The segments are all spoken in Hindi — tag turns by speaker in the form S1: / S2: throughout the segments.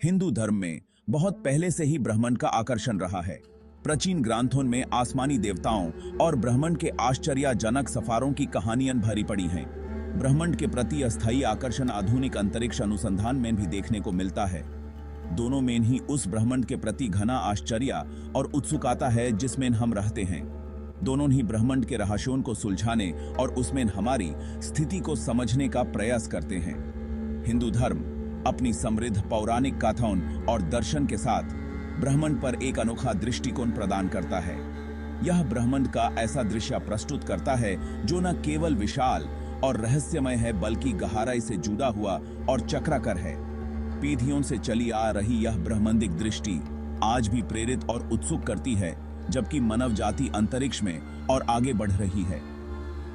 S1: हिंदू धर्म में बहुत पहले से ही ब्रह्मांड का आकर्षण रहा है। प्राचीन ग्रंथों में आसमानी देवताओं और ब्रह्मांड के आश्चर्यजनक सफरों की कहानियां भरी पड़ी हैं। ब्रह्मांड के प्रति अस्थायी आकर्षण आधुनिक अंतरिक्ष अनुसंधान में भी देखने को मिलता है। दोनों में ही उस ब्रह्मांड के प्रति घना आश्चर्य और उत्सुकता है जिसमें हम रहते हैं। दोनों ही ब्रह्मांड के रहस्यों को सुलझाने और उसमें हमारी स्थिति को समझने का प्रयास करते हैं। हिंदू धर्म अपनी समृद्ध पौराणिक कथाओं और दर्शन के साथ ब्रह्मांड पर एक अनोखा दृष्टिकोण प्रदान करता है। यह ब्रह्मांड का ऐसा दृश्य प्रस्तुत करता है जो न केवल विशाल और रहस्यमय है बल्कि गहराई से जुड़ा हुआ और चक्राकार है। पीढ़ियों से चली आ रही यह ब्रह्मांडिक दृष्टि आज भी प्रेरित और उत्सुक करती है, जबकि मानव जाति अंतरिक्ष में और आगे बढ़ रही है।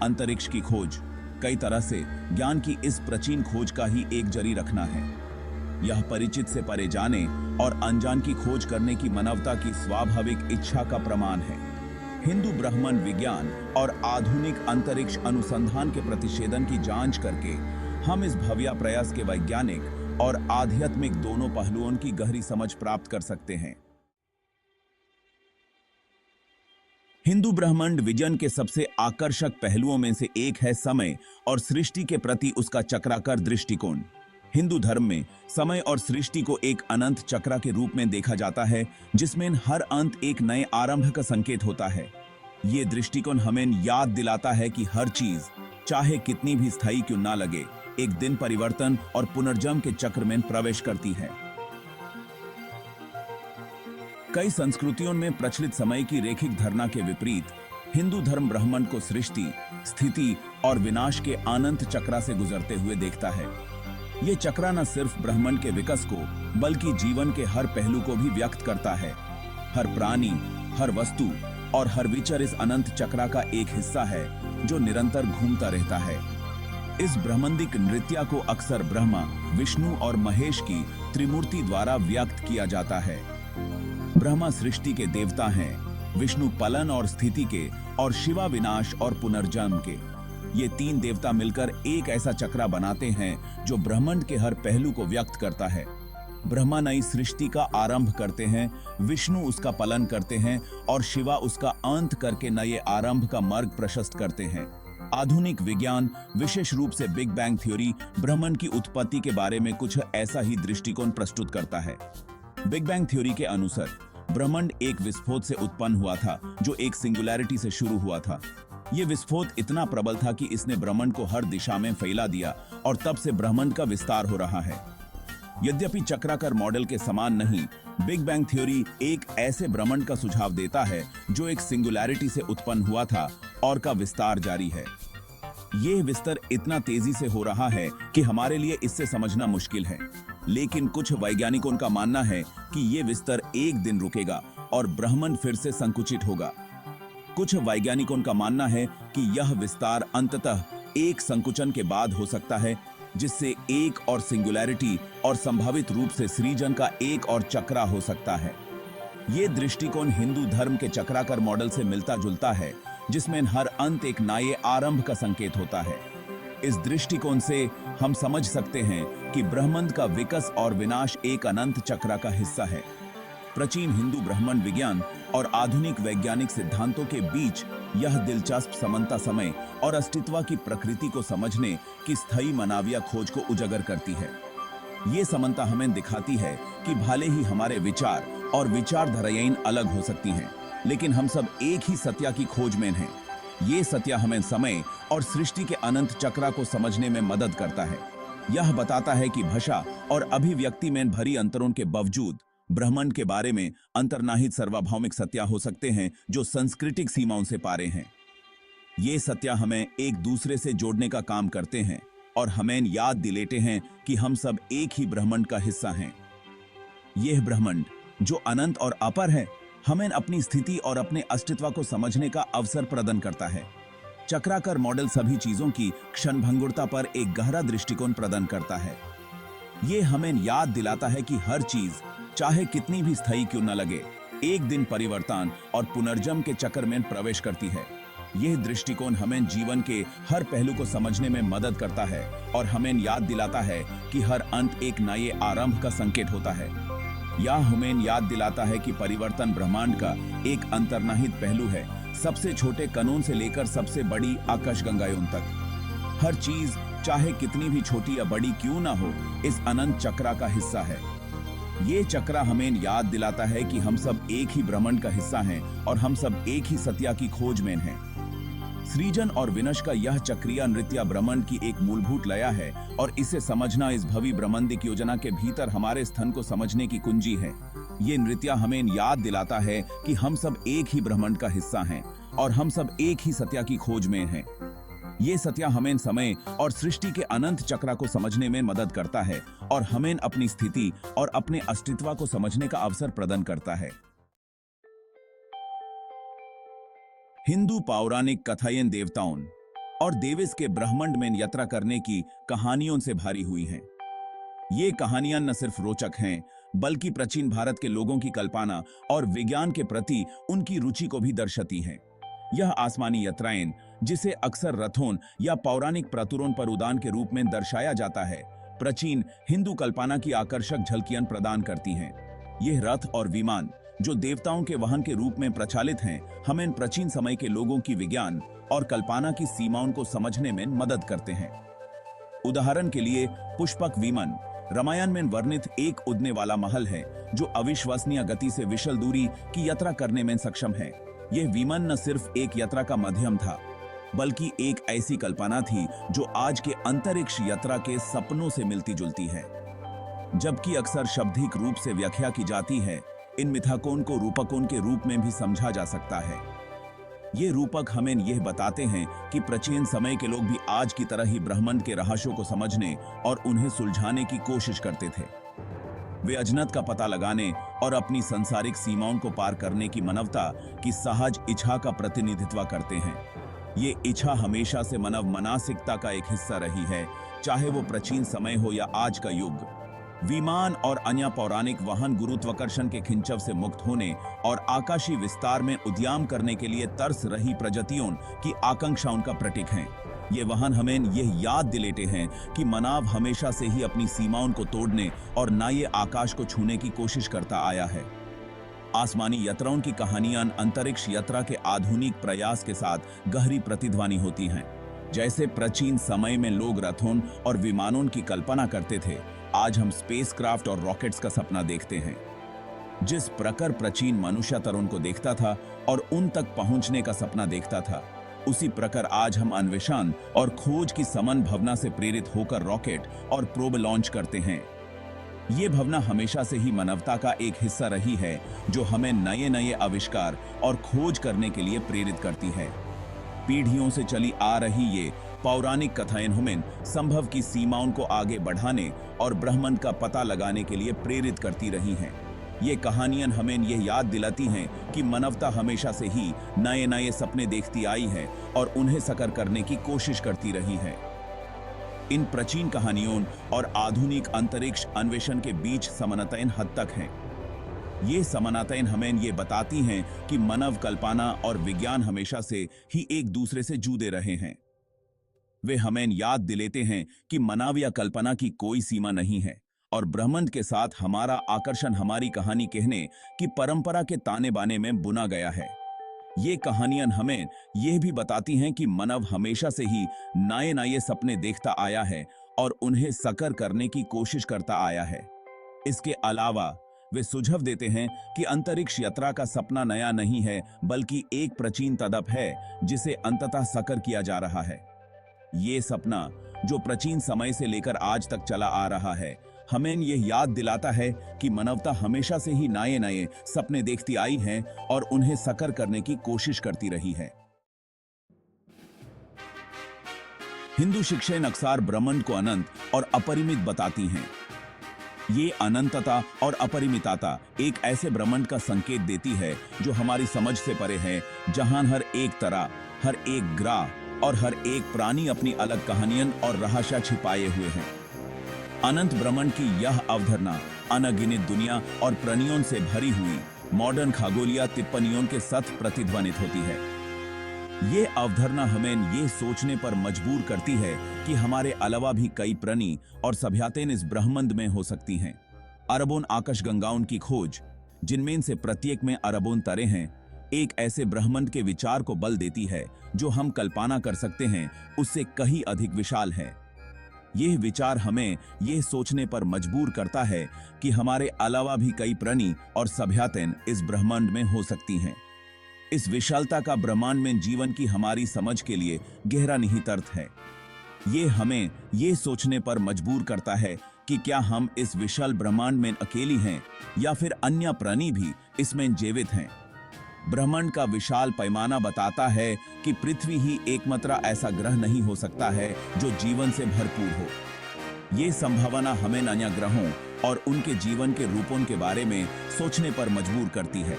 S1: अंतरिक्ष की खोज कई तरह से ज्ञान की इस प्राचीन खोज का ही एक जारी रखना है। यह परिचित से परे जाने और अनजान की खोज करने की मानवता की स्वाभाविक इच्छा का प्रमाण है। हिंदू ब्रह्मांड विज्ञान और आधुनिक अंतरिक्ष अनुसंधान के प्रतिषेधन की जांच करके हम इस भव्य प्रयास के वैज्ञानिक और आध्यात्मिक दोनों पहलुओं की गहरी समझ प्राप्त कर सकते हैं। हिंदू ब्रह्मांड विज्ञान के सबसे आकर्षक पहलुओं में से एक है समय और सृष्टि के प्रति उसका चक्राकार दृष्टिकोण। हिंदू धर्म में समय और सृष्टि को एक अनंत चक्र के रूप में देखा जाता है, जिसमें हर अंत एक नए आरंभ का संकेत होता है। ये दृष्टिकोण हमें याद दिलाता है कि हर चीज, चाहे कितनी भी स्थायी क्यों ना लगे, एक दिन परिवर्तन और पुनर्जन्म के चक्र में प्रवेश करती है। कई संस्कृतियों में प्रचलित समय की रैखिक धारणा के विपरीत हिंदू धर्म ब्रह्मांड को सृष्टि, स्थिति और विनाश के अनंत चक्र से गुजरते हुए देखता है। ये चक्र न सिर्फ ब्रह्मांड के विकास को बल्कि जीवन के हर पहलू को भी व्यक्त करता है। हर प्राणी, हर वस्तु और हर विचार इस अनंत चक्र का एक हिस्सा है जो निरंतर घूमता रहता है। इस ब्रह्मांडिक नृत्य को अक्सर ब्रह्मा, विष्णु और महेश की त्रिमूर्ति द्वारा व्यक्त किया जाता है। ब्रह्मा सृष्टि के देवता हैं, विष्णु पालन और स्थिति के, और शिवा विनाश और पुनर्जन्म के। ये तीन देवता मिलकर एक ऐसा चक्र बनाते हैं जो ब्रह्मांड के हर पहलू को व्यक्त करता है। ब्रह्मा नई सृष्टि का आरंभ करते हैं, विष्णु उसका पालन करते हैं और शिवा उसका अंत करके नए आरंभ का मार्ग प्रशस्त करते हैं। आधुनिक विज्ञान, विशेष रूप से बिग बैंग थ्योरी, ब्रह्मांड की उत्पत्ति के बारे में कुछ ऐसा ही दृष्टिकोण प्रस्तुत करता है। बिग बैंग थ्योरी के अनुसार ब्रह्मांड एक विस्फोट से उत्पन्न हुआ था जो एक सिंगुलैरिटी से शुरू हुआ था। यह विस्फोट इतना प्रबल था कि इसने ब्रह्मांड को हर दिशा में फैला दिया और तब से ब्रह्मांड का विस्तार हो रहा है। यद्यपि चक्राकार मॉडल के समान नहीं, बिग बैंग थ्योरी एक ऐसे ब्रह्मांड का सुझाव देता है जो एक सिंगुलैरिटी से उत्पन्न हुआ था और का विस्तार जारी है। यह विस्तार इतना तेजी से हो रहा है कि हमारे लिए इससे समझना मुश्किल है, लेकिन कुछ वैज्ञानिकों का मानना है कि यह विस्तार एक दिन रुकेगा और ब्रह्मांड फिर से संकुचित होगा। कुछ वैज्ञानिकों का मानना है कि यह विस्तार अंततः एक संकुचन के बाद हो सकता है, जिससे एक और सिंगुलैरिटी और संभावित रूप से सृजन का एक और चक्र हो सकता है। ये दृष्टिकोण हिंदू धर्म के चक्राकार मॉडल से मिलता जुलता है, जिसमें हर अंत एक नए आरंभ का संकेत होता है। इस दृष्टिकोण से हम समझ सकते हैं कि ब्रह्मांड का विकास और विनाश एक अनंत चक्र का हिस्सा है। प्राचीन हिंदू ब्रह्मांड विज्ञान और आधुनिक वैज्ञानिक सिद्धांतों के बीच यह दिलचस्प समानता समय और अस्तित्व की प्रकृति को समझने की स्थायी मानवीय खोज को उजागर करती है। ये समानता हमें दिखाती है कि भले ही हमारे विचार और विचारधाराएं अलग हो सकती हैं, लेकिन हम सब एक ही सत्य की खोज में हैं। ये सत्य हमें समय और सृष्टि के अनंत चक्र को समझने में मदद करता है। यह बताता है कि भाषा और अभिव्यक्ति में भरी अंतरों के बावजूद ब्रह्मांड के बारे में अंतर्निहित सार्वभौमिक सत्य हो सकते हैं जो सांस्कृतिक सीमाओं से पारे हैं। ये सत्य हमें एक दूसरे से जोड़ने का काम करते हैं और हमें याद दिलाते हैं कि हम सब एक ही ब्रह्मांड का हिस्सा हैं। यह ब्रह्मांड जो अनंत और अपार है, हमें अपनी स्थिति और अपने अस्तित्व को समझने का अवसर प्रदान करता है। चक्राकार मॉडल सभी चीजों की क्षणभंगुरता पर एक गहरा दृष्टिकोण प्रदान करता है। ये हमें याद दिलाता है कि हर चीज, चाहे कितनी भी स्थायी क्यों न लगे, एक दिन परिवर्तन और पुनर्जन्म के चक्र में प्रवेश करती है। यह दृष्टिकोण हमें जीवन के हर पहलू को समझने में मदद करता है और हमें याद दिलाता है कि हर अंत एक नए आरंभ का संकेत होता है। यह हमें याद दिलाता है कि परिवर्तन ब्रह्मांड का एक अंतर्निहित पहलू है, सबसे छोटे कणों से लेकर सबसे बड़ी आकाशगंगाओं तक। हर चीज चाहे कितनी भी छोटी या बड़ी क्यों ना हो, इस अनंत चक्र का हिस्सा है। ये चक्र हमें याद दिलाता है कि हम सब एक ही ब्रह्मांड का हिस्सा हैं और हम सब एक ही सत्य की खोज में हैं। सृजन और विनाश का यह चक्रीय नृत्य ब्रह्मांड की एक मूलभूत लय है और इसे समझना इस भव्य ब्रह्मांडिक योजना के भीतर हमारे स्थान को समझने की कुंजी है। ये नृत्य हमें याद दिलाता है कि हम सब एक ही ब्रह्मांड का हिस्सा हैं और हम सब एक ही सत्य की खोज में हैं। ये सत्य हमें समय और सृष्टि के अनंत चक्र को समझने में मदद करता है और हमें अपनी स्थिति और अपने अस्तित्व को समझने का अवसर प्रदान करता है। हिंदू पौराणिक कथाएं देवताओं और देवस के ब्रह्मांड में यात्रा करने की कहानियों से भरी हुई हैं। ये कहानियां न सिर्फ रोचक हैं, बल्कि प्राचीन भारत के लोगों की कल्पना और विज्ञान के प्रति उनकी रुचि को भी दर्शाती हैं। यह आसमानी यात्राएं, जिसे अक्सर रथों या पौराणिक प्रतुरों पर उड़ान के रूप में दर्शाया जाता है, प्राचीन हिंदू कल्पना की आकर्षक झलकियां प्रदान करती हैं। यह रथ और विमान जो देवताओं के वाहन के रूप में प्रचलित हैं, हमें प्राचीन समय के लोगों की विज्ञान और कल्पना की सीमाओं को समझने में मदद करते हैं। उदाहरण के लिए पुष्पक विमान रामायण में वर्णित एक उड़ने वाला महल है जो अविश्वसनीय गति से विशाल दूरी की यात्रा करने में सक्षम है। यह विमान न सिर्फ एक यात्रा का माध्यम था, बल्कि एक ऐसी कल्पना थी जो आज के अंतरिक्ष यात्रा के सपनों से मिलती जुलती है। जबकि अक्सर शाब्दिक रूप से व्याख्या की जाती है, इन मिथकों को रूपकों के रूप में भी समझा जा सकता है। ये रूपक हमें यह बताते हैं कि प्राचीन समय के लोग भी आज की तरह ही ब्रह्मांड के रहस्यों को समझने और उन्हें सुलझाने की कोशिश करते थे। वे अजनत का पता लगाने और अपनी सांसारिक सीमाओं को पार करने की मानवता की सहज इच्छा का प्रतिनिधित्व करते हैं। ये इच्छा हमेशा से मानव मानसिकता का एक हिस्सा रही है, चाहे वो प्राचीन समय हो या आज का युग। विमान और अन्य पौराणिक वाहन गुरुत्वाकर्षण के खिंचाव से मुक्त होने और आकाशीय विस्तार में उद्यम करने के लिए तरस रही प्रजातियों की आकांक्षाओं का प्रतीक हैं। ये वाहन हमें यह याद दिलाते हैं कि मानव हमेशा से ही अपनी सीमाओं को तोड़ने और नए आकाश को छूने की कोशिश करता आया है। आसमानी यात्राओं की कहानियां अंतरिक्ष यात्रा के आधुनिक प्रयास के साथ गहरी प्रतिध्वनि होती हैं। जैसे प्राचीन समय में लोग रथों और विमानों की कल्पना करते थे, आज हम स्पेसक्राफ्ट और रॉकेट्स का सपना देखते हैं। जिस प्रकार प्राचीन मनुष्य तरुण को देखता था और उन तक पहुंचने का सपना देखता था, उसी प्रकार आज हम अन्वेषण और खोज की समान भावना से प्रेरित होकर रॉकेट और प्रोब लॉन्च करते हैं। ये भावना हमेशा से ही मानवता का एक हिस्सा रही है, जो हमें नए नए आविष्कार और खोज करने के लिए प्रेरित करती है। पीढ़ियों से चली आ रही ये पौराणिक कथाएं हमें संभव की सीमाओं को आगे बढ़ाने और ब्रह्मांड का पता लगाने के लिए प्रेरित करती रही हैं। ये कहानियां हमें यह याद दिलाती हैं कि मानवता हमेशा से ही नए नए सपने देखती आई है और उन्हें साकार करने की कोशिश करती रही है। इन प्राचीन कहानियों और आधुनिक अंतरिक्ष अन्वेषण के बीच समानताएं हद तक हैं। ये समानताएं हमें ये बताती हैं कि मानव कल्पना और विज्ञान हमेशा से ही एक दूसरे से जुड़े रहे हैं। वे हमें याद दिलाते हैं कि मानव या कल्पना की कोई सीमा नहीं है और ब्रह्मांड के साथ हमारा आकर्षण हमारी कहानी कहने की परंपरा के ताने बाने में बुना गया है। ये कहानियां हमें यह भी बताती हैं कि मानव हमेशा से ही नए नए सपने देखता आया है और उन्हें साकार करने की कोशिश करता आया है। इसके अलावा वे सुझाव देते हैं कि अंतरिक्ष यात्रा का सपना नया नहीं है, बल्कि एक प्राचीन तदप है जिसे अंततः साकार किया जा रहा है। ये सपना जो प्राचीन समय से लेकर आज तक चला आ रहा है, हमें यह याद दिलाता है कि मानवता हमेशा से ही नए नए सपने देखती आई है और उन्हें साकार करने की कोशिश करती रही है। हिंदू शिक्षाएं अक्सर ब्रह्मांड को अनंत और अपरिमित बताती हैं। ये अनंतता और अपरिमितता एक ऐसे ब्रह्मांड का संकेत देती है जो हमारी समझ से परे है, जहां हर एक तरह, हर एक ग्रह और हर एक प्राणी अपनी अलग कहानियां और रहस्य छिपाए हुए हैं। अनंत ब्रह्मांड की यह अवधारणा अनगिनत दुनिया और प्राणियों से भरी हुई मॉडर्न खगोलीय टिप्पणियों के साथ प्रतिध्वनित होती है। ये अवधारणा हमें ये सोचने पर मजबूर करती है कि हमारे अलावा भी कई प्राणी और सभ्यताएं इस ब्रह्मांड में हो सकती हैं। अरबों आकाशगंगाओं की खोज, जिनमें से प्रत्येक में अरबों तारे हैं, एक ऐसे ब्रह्मांड के विचार को बल देती है जो हम कल्पना कर सकते हैं उससे कहीं अधिक विशाल है। यह विचार हमें यह सोचने पर मजबूर करता है कि हमारे अलावा भी कई प्राणी और सभ्यताएं इस ब्रह्मांड में हो सकती हैं। इस विशालता का ब्रह्मांड में जीवन की हमारी समझ के लिए गहरा निहित अर्थ है। ये हमें ये सोचने पर मजबूर करता है कि क्या हम इस विशाल ब्रह्मांड में अकेली हैं या फिर अन्य प्राणी भी इसमें जीवित हैं। ब्रह्मांड का विशाल पैमाना बताता है कि पृथ्वी ही एकमात्र ऐसा ग्रह नहीं हो सकता है जो जीवन से भरपूर हो। ये संभावना हमें अन्य ग्रहों और उनके जीवन के रूपों के बारे में सोचने पर मजबूर करती है।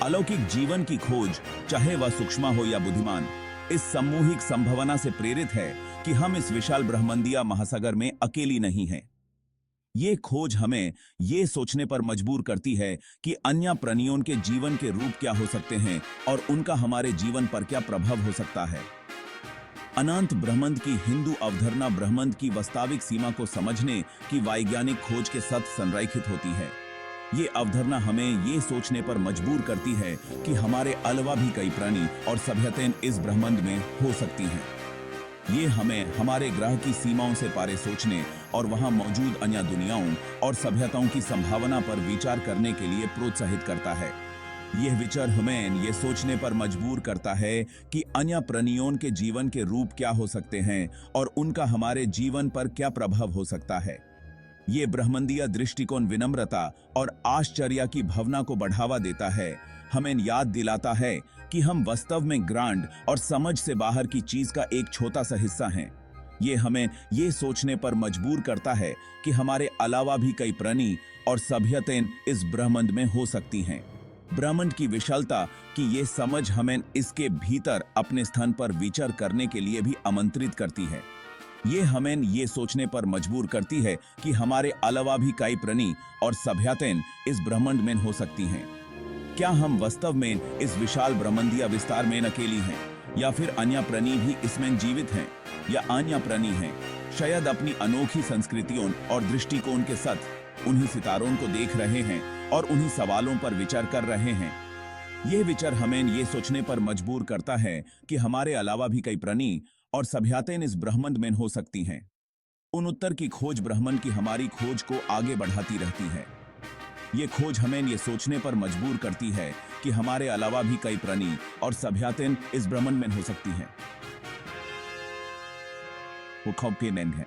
S1: अलौकिक जीवन की खोज, चाहे वह सूक्ष्म हो या बुद्धिमान, इस सामूहिक संभावना से प्रेरित है कि हम इस विशाल ब्रह्मांडीय महासागर में अकेली नहीं हैं। ये खोज हमें ये सोचने पर मजबूर करती है कि अन्य प्राणियों के जीवन के रूप क्या हो सकते हैं और उनका हमारे जीवन पर क्या प्रभाव हो सकता है। अनंत ब्रह्मांड की हिंदू अवधारणा ब्रह्मांड की वास्तविक सीमा को समझने की वैज्ञानिक खोज के साथ संरेखित होती है। ये अवधारणा हमें ये सोचने पर मजबूर करती है कि हमारे अलावा भी कई प्राणी और सभ्यताएं इस ब्रह्मांड में हो सकती हैं। ये हमें हमारे ग्रह की सीमाओं से पारे सोचने और वहां मौजूद अन्य दुनियाओं और सभ्यताओं की संभावना पर विचार करने के लिए प्रोत्साहित करता है। यह विचार हमें ये सोचने पर मजबूर करता है कि अन्य प्राणियों के जीवन के रूप क्या हो सकते हैं और उनका हमारे जीवन पर क्या प्रभाव हो सकता है। ये ब्रह्मांडीय दृष्टिकोण विनम्रता और आश्चर्य की भावना को बढ़ावा देता है, हमें याद दिलाता है कि हम वास्तव में ग्रांड और समझ से बाहर की चीज का एक छोटा सा हिस्सा हैं। ये हमें ये सोचने पर मजबूर करता है कि हमारे अलावा भी कई प्राणी और सभ्यताएं इस ब्रह्मांड में हो सकती हैं। ब्रह्मांड की विशालता की ये समझ हमें इसके भीतर अपने स्थान पर विचार करने के लिए भी आमंत्रित करती है। ये हमें ये सोचने पर मजबूर करती है कि हमारे अलावा भी कई प्राणी और सभ्यताएं इस ब्रह्मांड में हो सकती हैं। क्या हम वास्तव में इस विशाल ब्रह्मांडीय विस्तार में अकेली हैं या फिर अन्य प्राणी भी इसमें जीवित हैं या अन्य प्राणी हैं शायद अपनी अनोखी संस्कृतियों और दृष्टिकोण के साथ उन्हीं सितारों को देख रहे हैं और उन्हीं सवालों पर विचार कर रहे हैं। यह विचार हमें ये सोचने पर मजबूर करता है कि हमारे अलावा भी कई प्राणी और सभ्यताएं इस ब्रह्मांड में हो सकती हैं। उन उत्तर की खोज ब्रह्मांड की हमारी खोज को आगे बढ़ाती रहती है। ये खोज हमें ये सोचने पर मजबूर करती है कि हमारे अलावा भी कई प्राणी और सभ्यताएं इस ब्रह्मांड में हो सकती हैं। वो कॉम्प्लीमेंट है।